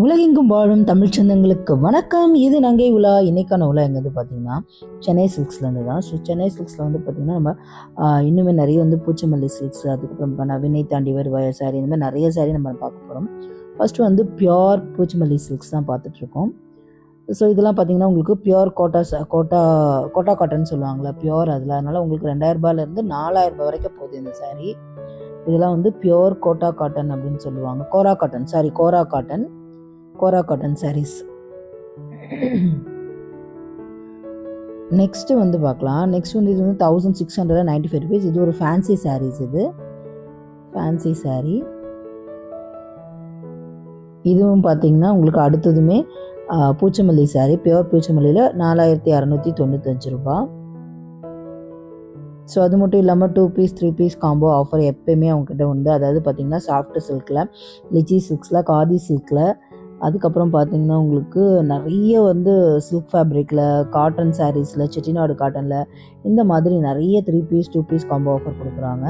உலகெங்கும் வாழும் தமிழ் சொந்தங்களுக்கு வணக்கம். இது நங்கை உலா. இன்னைக்கான உலா எங்கே பார்த்தீங்கன்னா சென்னை சில்க்ஸ்லேருந்து தான். ஸோ சென்னை சில்க்ஸில் பார்த்தீங்கன்னா நம்ம இன்னுமே நிறைய பூச்சமல்லி சில்க்ஸ், அதுக்கப்புறம் வினை தாண்டி வருவாய சாரி, இந்த மாதிரி நிறைய சாரி நம்ம பார்க்க போகிறோம். ஃபஸ்ட்டு பியோர் பூச்சமல்லி சில்க்ஸ் தான் பார்த்துட்ருக்கோம். ஸோ இதெல்லாம் பார்த்தீங்கன்னா உங்களுக்கு பியோர் கோட்டா காட்டன் சொல்லுவாங்களா, பியோர் அதில். அதனால் உங்களுக்கு 2000 ரூபாயிலேருந்து 4000 ரூபாய் வரைக்கும் போகுது இந்த சாரீ. இதெல்லாம் பியோர் கோட்டா காட்டன் அப்படின்னு சொல்லுவாங்க. கோரா காட்டன் சாரீஸ். நெக்ஸ்ட் பார்க்கலாம். நெக்ஸ்ட் இது 1695 rupees. இது ஒரு ஃபேன்சி சாரீஸ். இது ஃபேன்சி சாரீ. இதுவும் பார்த்தீங்கன்னா உங்களுக்கு அடுத்ததுமே பூச்சமல்லி சாரீ. பியோர் பூச்சமல்லியில் 4695 ரூபா. ஸோ அது மட்டும் இல்லாமல் 2 பீஸ் 3 பீஸ் காம்போ ஆஃபர் எப்போயுமே அவங்ககிட்ட உண்டு. அதாவது பார்த்தீங்கன்னா சாஃப்ட் சில்கில், லிச்சி சில்க்ஸில், காதி சில்கில், அதுக்கப்புறம் பார்த்தீங்கன்னா உங்களுக்கு நிறைய சில்க் ஃபேப்ரிக்கில், காட்டன் சாரீஸில், செட்டிநாடு காட்டனில், இந்த மாதிரி நிறைய 3 பீஸ் 2 பீஸ் காம்போ ஆஃபர் கொடுக்குறாங்க.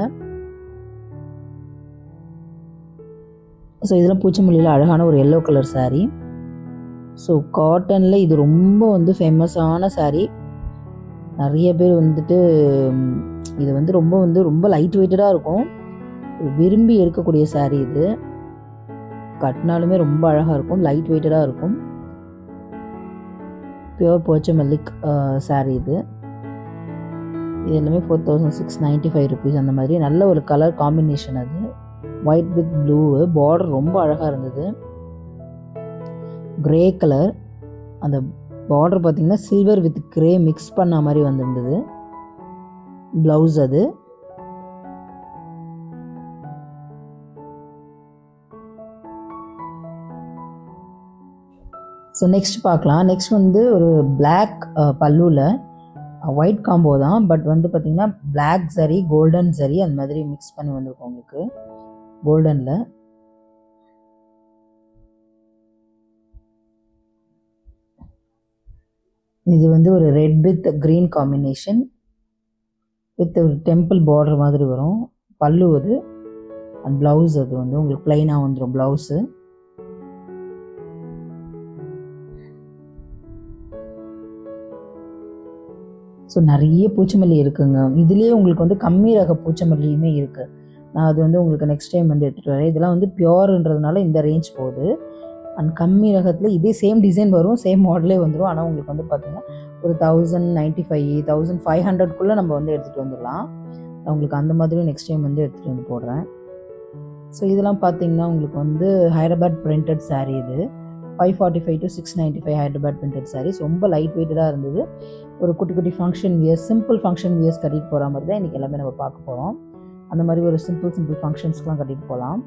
ஸோ இதெல்லாம் பூச்சமல்லியில் அழகான ஒரு எல்லோ கலர் சாரீ. ஸோ காட்டனில் இது ரொம்ப ஃபேமஸான சாரீ. நிறைய பேர் இது ரொம்ப லைட் வெயிட்டடாக இருக்கும். விரும்பி எடுக்கக்கூடிய சாரீ. இது கட்டினாலுமே ரொம்ப அழகாக இருக்கும், லைட் வெயிட்டடாக இருக்கும். பியோர் பூச்சமல்லிக் சாரீ. இது எல்லாமே 4695 rupees. அந்த மாதிரி நல்ல ஒரு கலர் காம்பினேஷன். அது ஒயிட் வித் ப்ளூ. பார்டர் ரொம்ப அழகாக இருந்தது. Grey colour. அந்த பார்டர் பார்த்தீங்கன்னா சில்வர் வித் கிரே மிக்ஸ் பண்ண மாதிரி வந்திருந்தது. ப்ளவுஸ் அது. ஸோ நெக்ஸ்ட் பார்க்கலாம். நெக்ஸ்ட் ஒரு பிளாக் பல்லுவில் ஒயிட் காம்போ தான். பட் பார்த்தீங்கன்னா பிளாக் சரி, கோல்டன் சரி, அந்த மாதிரி மிக்ஸ் பண்ணி வந்திருக்கும் உங்களுக்கு கோல்டனில். இது ஒரு red with green combination with ஒரு டெம்பிள் பார்டர் மாதிரி வரும். பல்லு அது. அண்ட் ப்ளவுஸ் அது உங்களுக்கு பிளைனாக வந்துடும் ப்ளவுஸு. ஸோ நிறைய பூச்சமல்லி இருக்குங்க. இதுலேயே உங்களுக்கு கம்மி ரக பூச்சமல்லியுமே இருக்குது. நான் அது உங்களுக்கு நெக்ஸ்ட் டைம் எடுத்துகிட்டு வரேன். இதெல்லாம் பியோர்ன்றதுனால இந்த ரேஞ்ச் போகுது. அண்ட் கம்மி ரகத்தில் இதே சேம் டிசைன் வரும், சேம் மாடலே வந்துடும். ஆனால் உங்களுக்கு பார்த்தீங்கன்னா ஒரு 1095 1500க்குள்ளே நம்ம எடுத்துகிட்டு வந்துடலாம். நான் உங்களுக்கு அந்த மாதிரி நெக்ஸ்ட் டைம் எடுத்துகிட்டு போடுறேன். ஸோ இதெல்லாம் பார்த்தீங்கன்னா உங்களுக்கு ஹைதராபாத் பிரிண்டட் சாரீ. இது 545 to 695 ஹைதராபாத் பிரிண்டட் சாரீஸ். ரொம்ப லைட் வெயிட்டடாக இருந்தது. ஒரு குட்டி குட்டி function wears, simple function wears கட்டிட்டு போகிற மாதிரி தான் இன்றைக்கி எல்லாமே நம்ம பார்க்க போகிறோம். அந்த மாதிரி ஒரு சிம்பிள் ஃபங்க்ஷன்ஸ்க்கெலாம் கட்டிட்டு போகலாம்.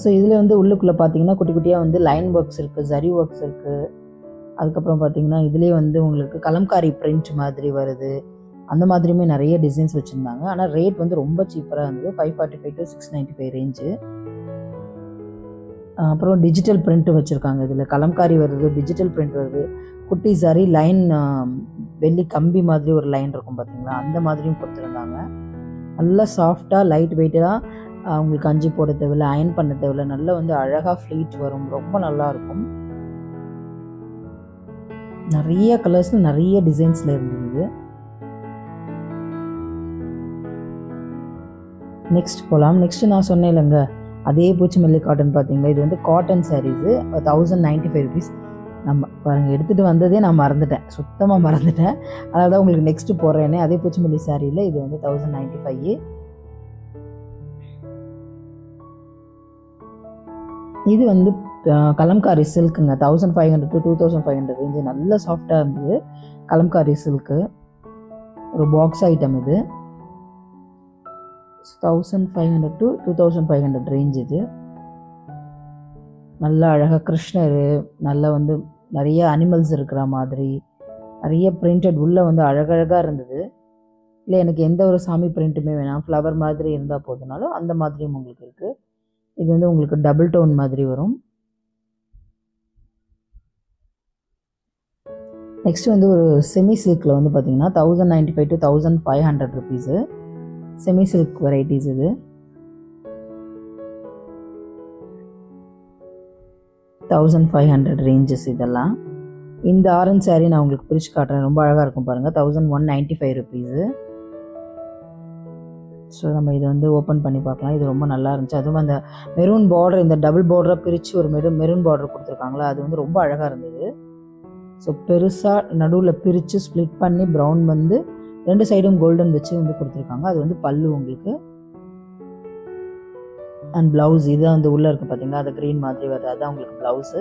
ஸோ இதில் உள்ளுக்குள்ளே பார்த்தீங்கன்னா குட்டி குட்டியாக லைன் ஒர்க்ஸ் இருக்குது, ஜரி ஒர்க்ஸ் இருக்குது. அதுக்கப்புறம் பார்த்தீங்கன்னா இதுலேயே உங்களுக்கு கலம்காரி பிரிண்ட் மாதிரி வருது. அந்த மாதிரியுமே நிறைய டிசைன்ஸ் வச்சுருந்தாங்க. ஆனால் ரேட் ரொம்ப சீப்பராக இருந்தது. 545 to 695 ரேஞ்சு. அப்புறம் டிஜிட்டல் பிரிண்ட்டு வச்சுருக்காங்க. இதில் கலம்காரி வருது, டிஜிட்டல் பிரிண்ட் வருது, குட்டி ஜரி லைன், வெள்ளி கம்பி மாதிரி ஒரு லைன் இருக்கும் பார்த்தீங்களா, அந்த மாதிரியும் கொடுத்துருந்தாங்க. நல்லா சாஃப்டாக லைட் வெயிட்டடாக, உங்களுக்கு கஞ்சி போட தேவையில்லை, அயன் பண்ண தேவையில்லை. நல்லா அழகாக ஃப்ளீட் வரும். ரொம்ப நல்லாயிருக்கும். நிறைய கலர்ஸில் நிறைய டிசைன்ஸில் இருந்தது. நெக்ஸ்ட் போகலாம். நெக்ஸ்ட் நான் சொன்னேன் இல்லைங்க, அதே பூச்சமல்லி காட்டன் பார்த்தீங்களா. இது காட்டன் சாரீஸு 1095 rupees. நம்ம பாருங்கள், எடுத்துகிட்டு வந்ததே நான் மறந்துட்டேன், சுத்தமாக மறந்துட்டேன். அதனால தான் உங்களுக்கு நெக்ஸ்ட்டு போடுறேனே. அதே பூச்சமல்லி சாரியில் இது 1095. இது கலம்காரி சில்க்குங்க. 1500 to 2500 range. நல்ல சாஃப்டாக இருந்தது கலம்காரி சில்க்கு. ஒரு பாக்ஸ் ஐட்டம் இது. 1500 to 2500 ரேஞ்ச். இது நல்லா அழகாக கிருஷ்ணர், நல்லா நிறைய அனிமல்ஸ் இருக்கிற மாதிரி நிறைய பிரிண்டட் உள்ளே அழகழகாக இருந்தது. இல்லை எனக்கு எந்த ஒரு சாமி பிரிண்ட்டுமே வேணாம், ஃப்ளவர் மாதிரி இருந்தால் போதுனாலும் அந்த மாதிரியும் உங்களுக்கு இருக்குது. இது உங்களுக்கு டபுள் டோன் மாதிரி வரும். நெக்ஸ்ட் ஒரு செமி சில்கில் பார்த்தீங்கன்னா 1095 to 1500 rupees. Semi silk varieties. இது 1500 ரேஞ்சஸ் இதெல்லாம். இந்த ஆரஞ்ச் சாரீ நான் உங்களுக்கு பிரித்து காட்டுறேன், ரொம்ப அழகாக இருக்கும் பாருங்கள். 1195 ருபீஸு. ஸோ நம்ம இதை வந்து ஓப்பன் பண்ணி பார்க்கலாம். இது ரொம்ப நல்லா இருந்துச்சு. அதுவும் அந்த மெரூன் பார்டர், இந்த டபுள் பார்டராக பிரித்து ஒரு மெரூன் பார்டர் கொடுத்துருக்காங்களா, அது வந்து ரொம்ப அழகாக இருந்தது. ஸோ பெருசாக நடுவில் பிரித்து ஸ்ப்ளிட் பண்ணி ப்ரௌன் வந்து 2 சைடும் கோல்டன் வச்சு வந்து கொடுத்துருக்காங்க. அது வந்து பல்லு உங்களுக்கு. அண்ட் ப்ளவுஸ் இதுதான் வந்து உள்ளே இருக்குது பார்த்தீங்களா, அது க்ரீன் மாதிரி வருது, அதுதான் உங்களுக்கு ப்ளவுஸு.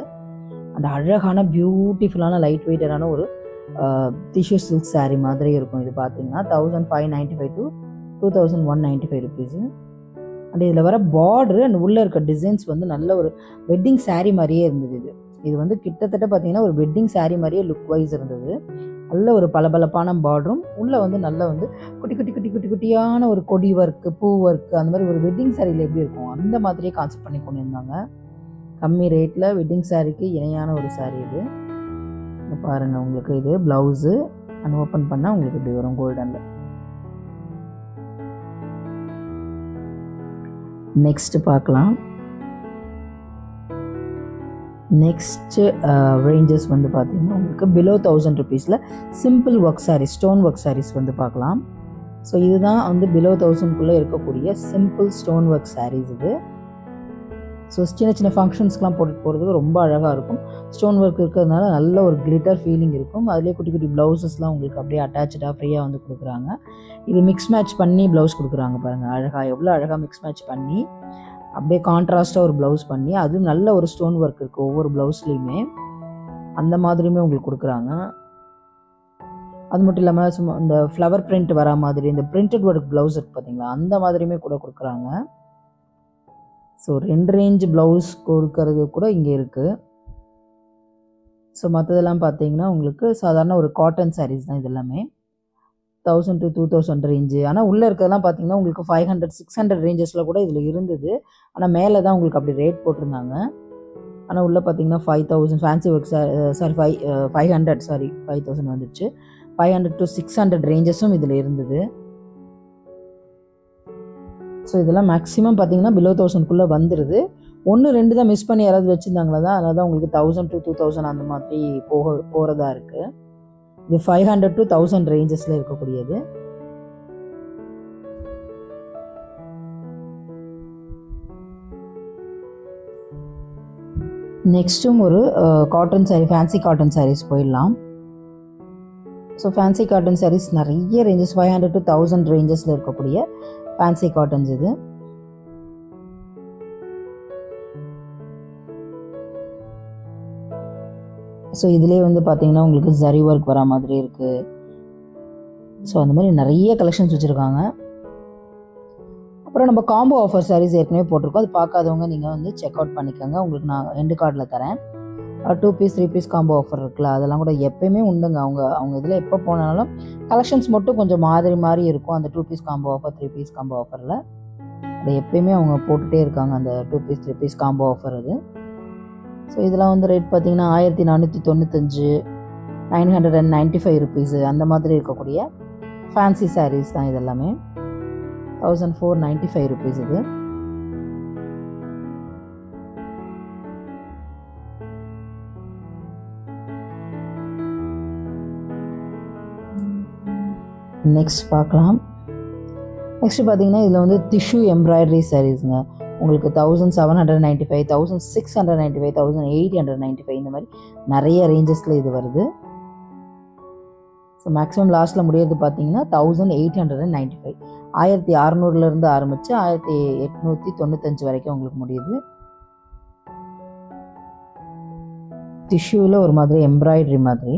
அந்த அழகான பியூட்டிஃபுல்லான லைட் வெயிட்டடான ஒரு டிஷ்யூ சில்க் சாரீ மாதிரி இருக்கும். இது பார்த்தீங்கன்னா 1595 to 2195 ருபீஸு. அண்ட் இதில் வர பார்டரு அண்ட் உள்ளே இருக்க டிசைன்ஸ் வந்து நல்ல ஒரு வெட்டிங் சாரீ மாதிரியே இருந்தது. இது வந்து கிட்டத்தட்ட பார்த்தீங்கன்னா ஒரு வெட்டிங் சாரீ மாதிரியே லுக் வைஸ் இருந்தது. நல்ல ஒரு பளபளப்பான பார்டரும், உள்ளே வந்து நல்ல வந்து குட்டி குட்டி குட்டி குட்டி குட்டியான ஒரு கொடி ஒர்க்கு, பூ ஒர்க்கு, அந்த மாதிரி ஒரு வெட்டிங் சாரியில் எப்படி இருக்கும் அந்த மாதிரியே கான்செப்ட் பண்ணி கொண்டு இருந்தாங்க. கம்மி ரேட்டில் வெட்டிங் சாரீக்கு இணையான ஒரு சாரீ இது. பாருங்கள், உங்களுக்கு இது ப்ளவுஸு. அண்ட் ஓப்பன் பண்ணால் உங்களுக்கு இப்படி வரும் கோல்டனில். நெக்ஸ்ட்டு பார்க்கலாம். நெக்ஸ்ட்டு ரேஞ்சஸ் வந்து பார்த்தீங்கன்னா உங்களுக்கு பிலோ 1000 ருபீஸில் simple work saris, stone work saris வந்து பார்க்கலாம். ஸோ இதுதான் வந்து பிலோ 1000க்குள்ளே இருக்கக்கூடிய சிம்பிள் ஸ்டோன் ஒர்க் சாரீஸ் இது. ஸோ சின்ன சின்ன ஃபங்க்ஷன்ஸ்க்கெலாம் போட்டுட்டு போகிறதுக்கு ரொம்ப அழகாக இருக்கும். ஸ்டோன் ஒர்க் இருக்கிறதுனால நல்ல ஒரு கிளிட்டர் ஃபீலிங் இருக்கும். அதிலே குட்டி குட்டி ப்ளவுசஸ்லாம் உங்களுக்கு அப்படியே அட்டாச்சாக ஃப்ரீயாக வந்து கொடுக்குறாங்க. இது மிக்ஸ் மேட்ச் பண்ணி ப்ளவுஸ் கொடுக்குறாங்க பாருங்கள், அழகாக எவ்வளோ அழகாக மிக்ஸ் மேட்ச் பண்ணி அப்படியே கான்ட்ராஸ்ட்டாக ஒரு ப்ளவுஸ் பண்ணி, அதுவும் நல்ல ஒரு ஸ்டோன் ஒர்க் இருக்குது ஒவ்வொரு ப்ளவுஸ்லேயுமே, அந்த மாதிரியுமே உங்களுக்கு கொடுக்குறாங்க. அது மட்டும் இல்லாமல் சும்மா இந்த ஃப்ளவர் பிரிண்ட் வரா மாதிரி இந்த பிரிண்டட் ஒர்க் ப்ளவுஸ் இருக்குது பார்த்தீங்களா, அந்த மாதிரியுமே கூட கொடுக்குறாங்க. ஸோ 2 ரேஞ்ச் ப்ளவுஸ் கொடுக்கறது கூட இங்கே இருக்குது. ஸோ மற்றதெல்லாம் பார்த்தீங்கன்னா உங்களுக்கு சாதாரண ஒரு காட்டன் சாரீஸ் தான் இது எல்லாமே. 1000 to 2000 ரேஞ்சு. ஆனால் உள்ளே இருக்கிறதெல்லாம் பார்த்தீங்கன்னா உங்களுக்கு 500 600 ரேஞ்சஸில் கூட இதில் இருந்தது. ஆனால் மேலே தான் உங்களுக்கு அப்படி ரேட் போட்டிருந்தாங்க. ஆனால் உள்ளே பார்த்தீங்கன்னா 5000 ஃபேன்சி ஒர்க் சாரி 5000 வந்துடுச்சு. 500 to 600 ரேஞ்சஸும் இதில் இருந்தது. ஸோ இதெல்லாம் மேக்ஸிமம் பார்த்தீங்கன்னா பிலோ 1000க்குள்ளே வந்துடுது. 1-2 தான் மிஸ் பண்ணி யாராவது வச்சுருந்தாங்களா தான், அதனால தான் உங்களுக்கு 1000 to 2000 அந்த மாதிரி போகிறதா இருக்குது. இது 500 to 1000 ரேஞ்சஸில் இருக்கக்கூடியது. நெக்ஸ்ட்டும் ஒரு cotton sari, fancy cotton saris போயிடலாம். ஸோ ஃபேன்சி காட்டன் சாரீஸ் நிறைய ரேஞ்சஸ் 500 to 1000 ரேஞ்சஸில் இருக்கக்கூடிய ஃபேன்சி காட்டன்ஸ் இது. ஸோ இதிலே வந்து பார்த்தீங்கன்னா உங்களுக்கு ஜரி ஒர்க் வரா மாதிரி இருக்குது. ஸோ அந்த மாதிரி நிறைய கலெக்ஷன்ஸ் வச்சுருக்காங்க. அப்புறம் நம்ம காம்போ ஆஃபர் சாரீஸ் ஏற்கனவே போட்டிருக்கோம், அது பார்க்காதவங்க நீங்கள் வந்து செக் அவுட் பண்ணிக்கோங்க. உங்களுக்கு நான் எண்டு கார்டில் தரேன். 2 பீஸ் 3 பீஸ் காம்போ ஆஃபர் இருக்குல்ல, அதெல்லாம் கூட எப்போயுமே உண்டுங்க. அவங்க இதில் எப்போ போனாலும் கலெக்ஷன்ஸ் மட்டும் கொஞ்சம் மாதிரி இருக்கும். அந்த 2 piece combo offer 3 piece combo ஆஃபரில் அதை எப்போயுமே அவங்க போட்டுகிட்டே இருக்காங்க, அந்த 2 பீஸ் 3 பீஸ் காம்போ ஆஃபர் அது. ஸோ இதெல்லாம் வந்து ரேட் பார்த்தீங்கன்னா 1495 995 ருபீஸு அந்த மாதிரி இருக்கக்கூடிய ஃபேன்சி சாரீஸ் தான் இதெல்லாமே. 1495 ருபீஸ் இது. நெக்ஸ்ட் பார்க்கலாம். நெக்ஸ்ட் பார்த்தீங்கன்னா இதில் வந்து டிஷ்யூ எம்ப்ராய்டரி சாரீஸுங்க. உங்களுக்கு 1795 1695 1895 இந்த மாதிரி நிறைய ரேஞ்சஸில் இது வருது. ஸோ மேக்ஸிமம் லாஸ்ட்டில் முடியறது பார்த்தீங்கன்னா 1895 1600 ஆரம்பித்து 1895 வரைக்கும் உங்களுக்கு முடியுது. டிஷ்யூவில் ஒரு மாதிரி எம்ப்ராய்டரி மாதிரி.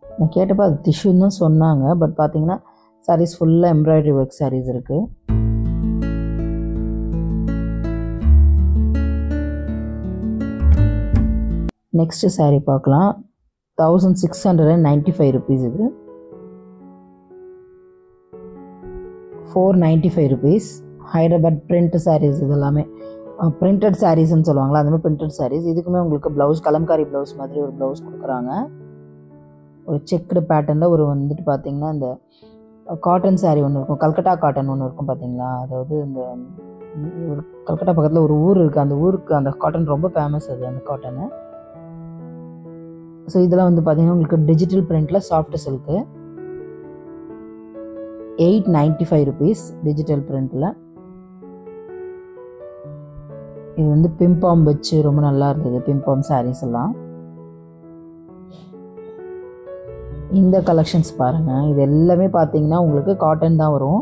நான் கேட்டப்போ அது டிஷ்யூன்னு தான் சொன்னாங்க. பட் பார்த்தீங்கன்னா சாரீஸ் ஃபுல்லாக எம்ப்ராய்டரி ஒர்க் சாரீஸ் இருக்குது. நெக்ஸ்ட் சாரீ பார்க்கலாம். 1695 ருபீஸ் இது. 495 ருபீஸ். ஹைதராபாத் பிரிண்ட் சாரீஸ் இது எல்லாமே பிரிண்டட் சாரீஸ்ன்னு சொல்லுவாங்களா, அந்த மாதிரி பிரிண்டட் சாரீஸ். இதுக்குமே உங்களுக்கு ப்ளவுஸ் கலம்காரி ப்ளவுஸ் மாதிரி ஒரு ப்ளவுஸ் கொடுக்குறாங்க. ஒரு செக்குடு பேட்டர்னில் ஒரு வந்துட்டு பார்த்தீங்கன்னா இந்த காட்டன் சாரீ ஒன்று இருக்கும், கல்கட்டா காட்டன் ஒன்று இருக்கும் பார்த்தீங்களா, அதாவது இந்த ஒரு கல்கட்டா பக்கத்தில் ஒரு ஊர் இருக்குது, அந்த ஊருக்கு அந்த காட்டன் ரொம்ப ஃபேமஸ் அது, அந்த காட்டனு. ஸோ இதெல்லாம் வந்து பார்த்தீங்கன்னா உங்களுக்கு டிஜிட்டல் பிரிண்டில் சாஃப்ட் சில்க்கு, 895 rupees டிஜிட்டல் பிரிண்டில். இது வந்து பிம்பாம் வச்சு ரொம்ப நல்லா இருந்தது, பிம்பாம் சாரீஸ் எல்லாம். இந்த கலெக்ஷன்ஸ் பாருங்கள், இது எல்லாமே பார்த்தீங்கன்னா உங்களுக்கு காட்டன் தான் வரும்.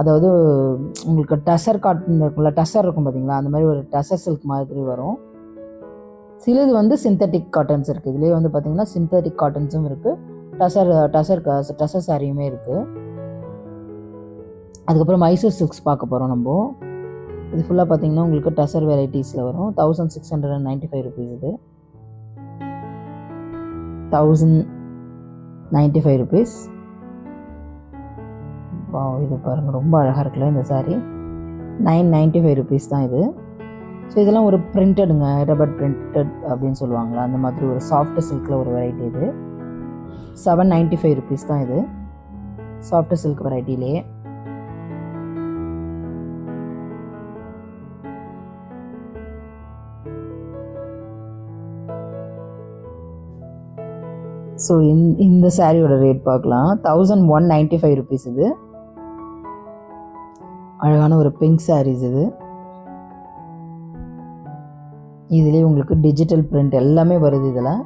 அதாவது உங்களுக்கு டசர் காட்டன் இருக்கும்ல, டசர் இருக்கும் பார்த்தீங்களா, அந்த மாதிரி ஒரு டசர் சில்க் மாதிரி வரும். சிலது வந்து சிந்தட்டிக் காட்டன்ஸ் இருக்குது, இதுலேயே வந்து பார்த்தீங்கன்னா சிந்தட்டிக் காட்டன்ஸும் இருக்குது, டசர் சாரியுமே இருக்குது. அதுக்கப்புறம் மைசூர் சில்க்ஸ் பார்க்க போகிறோம் நம்ம. இது ஃபுல்லாக பார்த்தீங்கன்னா உங்களுக்கு டசர் வெரைட்டிஸில் வரும். 1695 rupees இது, 1095 rupees. இது பாருங்கள் ரொம்ப அழகாக இருக்குல்ல இந்த சாரீ, 995 rupees தான் இது. ஸோ இதெல்லாம் ஒரு பிரிண்டடுங்க, ரப்பர் பிரிண்டட் அப்படின்னு சொல்லுவாங்களா, அந்த மாதிரி ஒரு சாஃப்ட் சில்கில் ஒரு வெரைட்டி இது. 795 rupees தான் இது, சாஃப்ட் சில்க் வெரைட்டிலே. ஸோ இந்த சாரியோட ரேட் பார்க்கலாம். 1195 rupees இது. அழகான ஒரு பிங்க் சாரீஸ் இது. இதுலேயே உங்களுக்கு டிஜிட்டல் பிரிண்ட் எல்லாமே வருது இதில்.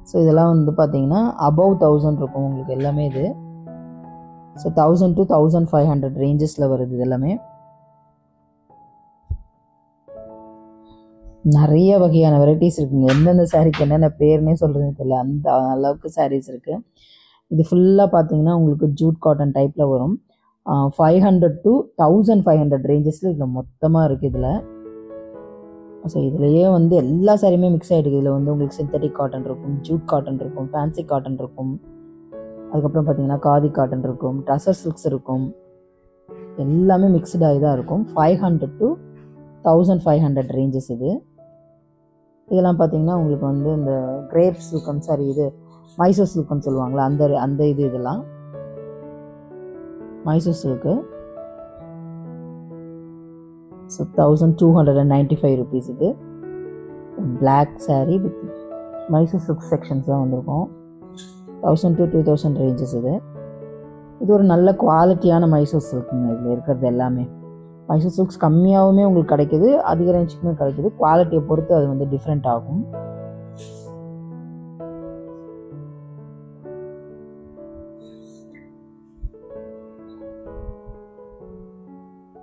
ஸோ இதெல்லாம் வந்து பார்த்தீங்கன்னா அபவ் 1000 இருக்கும் உங்களுக்கு எல்லாமே இது. ஸோ 1000 to 1500 ரேஞ்சஸில் வருது இது எல்லாமே. நிறைய வகையான வெரைட்டிஸ் இருக்குங்க, எந்தெந்த சாரீக்கு என்னென்ன பேர்னே சொல்கிறதுன்னு தெரியல, அந்த அளவுக்கு சாரீஸ் இருக்குது. இது ஃபுல்லாக பார்த்தீங்கன்னா உங்களுக்கு ஜூட் காட்டன் டைப்பில் வரும். 500 to 1500 ரேஞ்சஸில் இதில் மொத்தமாக இருக்குது இதில். ஸோ இதுலேயே வந்து எல்லா சாரியுமே மிக்ஸ் ஆகிடுது. இதில் வந்து உங்களுக்கு சிந்தட்டிக் காட்டன் இருக்கும், ஜூட் காட்டன் இருக்கும், ஃபேன்சி காட்டன் இருக்கும், அதுக்கப்புறம் பார்த்தீங்கன்னா காதி காட்டன் இருக்கும், டசர் சில்க்ஸ் இருக்கும், எல்லாமே மிக்ஸ்டாகி தான் இருக்கும். 500 to 1500 ரேஞ்சஸ் இது. இதெல்லாம் பார்த்தீங்கன்னா உங்களுக்கு வந்து இந்த கிரேப் சில்கம், சாரி இது மைசூர் சில்க்குன்னு சொல்லுவாங்களா, அந்த இதெல்லாம் மைசூர் சில்க்கு. ஸோ 1295 rupees இது. Black sari with Mysore silk sections தான் வந்திருக்கும். 1000 to 2000 ரேஞ்சஸ் இது. இது ஒரு நல்ல குவாலிட்டியான மைசூர் சில்க்குங்க. இதில் இருக்கிறது எல்லாமே மைசூர் சில்க்ஸ் கம்மியாகவுமே உங்களுக்கு கிடைக்கிது, அதிக ரேஞ்சுக்குமே கிடைக்கிது. குவாலிட்டியை பொறுத்து அது வந்து டிஃப்ரெண்ட் ஆகும்.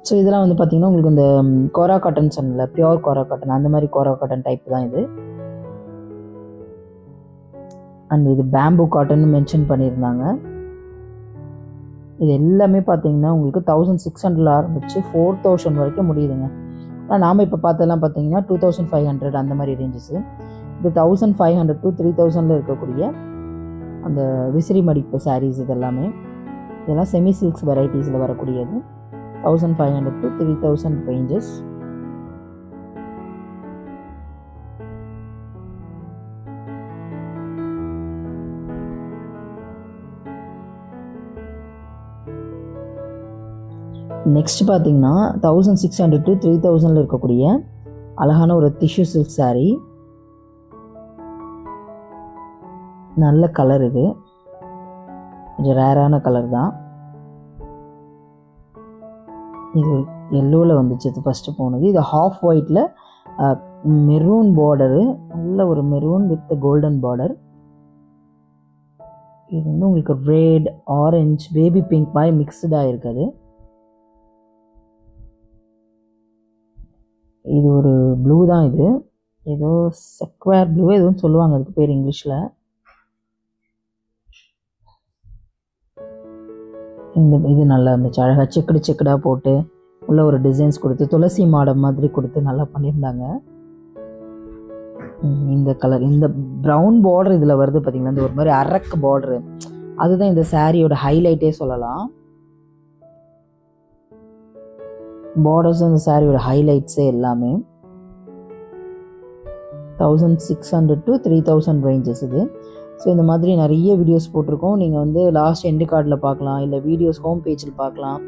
ஸோ இதெல்லாம் வந்து பார்த்திங்கன்னா உங்களுக்கு இந்த கோரா காட்டன் சொன்னல, பியோர் கோரா காட்டன், அந்த மாதிரி கோரா காட்டன் டைப் தான் இது. அண்ட் இது பேம்பூ காட்டன் மென்ஷன் பண்ணியிருந்தாங்க. இது எல்லாமே பார்த்தீங்கன்னா உங்களுக்கு 1600 ஆரம்பிச்சு 4000 வரைக்கும் முடியுதுங்க. ஆனால் நாம் இப்போ பார்த்ததெல்லாம் பார்த்தீங்கன்னா 2500 அந்த மாதிரி ரேஞ்சஸு. இது 1500 to 3000 இருக்கக்கூடிய அந்த விசிறி மடிப்பு சாரீஸ் இதெல்லாம் செமி சில்க்ஸ் வெரைட்டிஸில் வரக்கூடியது. 1500 to 3000 ரேஞ்சஸ். நெக்ஸ்ட் பார்த்தீங்கன்னா 1600 to 3000 இருக்கக்கூடிய அழகான ஒரு டிஷ்யூ சில்க் சாரீ. நல்ல கலர், இது கொஞ்சம் ரேரான கலர் தான். இது எல்லோவில் வந்துச்சு, இது ஃபஸ்ட்டு போனது. இது ஹாஃப் ஒயிட்டில் மெரூன் பார்டரு, நல்ல ஒரு மெரூன் வித் கோல்டன் பார்டர். இது வந்து உங்களுக்கு ரெட், ஆரஞ்சு, பேபி பிங்க் மாதிரி மிக்ஸ்டாக இருக்குது. இது ஒரு ப்ளூ தான், இது ஏதோ செக்வேர் ப்ளூ எதுவும் சொல்லுவாங்க அதுக்கு பேர் இங்கிலீஷில். இது நல்லா இருந்துச்சு, அழகாக செக்குடாக போட்டு உள்ள ஒரு டிசைன்ஸ் கொடுத்து துளசி மாடம் மாதிரி கொடுத்து நல்லா பண்ணியிருந்தாங்க. இந்த கலர், இந்த ப்ரௌன் பார்டர் இதில் வருது பார்த்தீங்கன்னா, இந்த ஒரு மாதிரி அரக்கு பார்டரு, அதுதான் இந்த சாரியோட ஹைலைட்டே சொல்லலாம். பார்டர்ஸ் இந்த சாரியோட ஹைலைட்ஸே எல்லாமே. 1600 to 3000 ரேஞ்சஸ் இது. ஸோ இந்த மாதிரி நிறைய வீடியோஸ் போட்டிருக்கோம். நீங்கள் வந்து லாஸ்ட் எண்டு கார்டில் பார்க்கலாம், இல்லை வீடியோஸ் ஹோம் பேஜில் பார்க்கலாம்.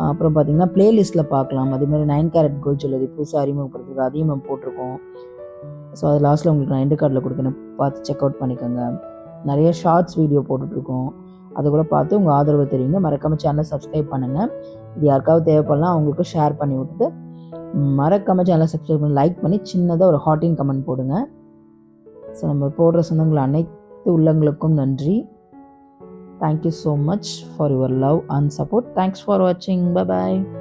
அப்புறம் பார்த்திங்கன்னா ப்ளேலிஸ்ட்டில் பார்க்கலாம். அதேமாதிரி 9 கேரட் கோல்ட் ஜுவல்லரி புதுசாக அறிமுகப்படுத்துறது அதையும் நம்ம போட்டிருக்கோம். ஸோ அது லாஸ்ட்டில் உங்களுக்கு நான் எண்டு கார்டில் கொடுக்குறேன், பார்த்து செக் அவுட் பண்ணிக்கோங்க. நிறைய ஷார்ட்ஸ் வீடியோ போட்டுட்ருக்கோம், அதை கூட பார்த்து உங்கள் ஆதரவு தெரிவிங்க. மறக்காமல் சேனலை சப்ஸ்கிரைப் பண்ணுங்கள். இது யாருக்காவது தேவைப்படலாம் அவங்களுக்கு ஷேர் பண்ணி விட்டுட்டு மறக்காமல் சேனலை சப்ஸ்கிரைப் பண்ணி லைக் பண்ணி சின்னதாக ஒரு ஹாட்டின் கமெண்ட் போடுங்க. ஸோ நம்ம போடுற சொந்தங்கள் அனைத்து உள்ளங்களுக்கும் நன்றி. Thank you so much for your love and support. Thanks for watching. Bye bye.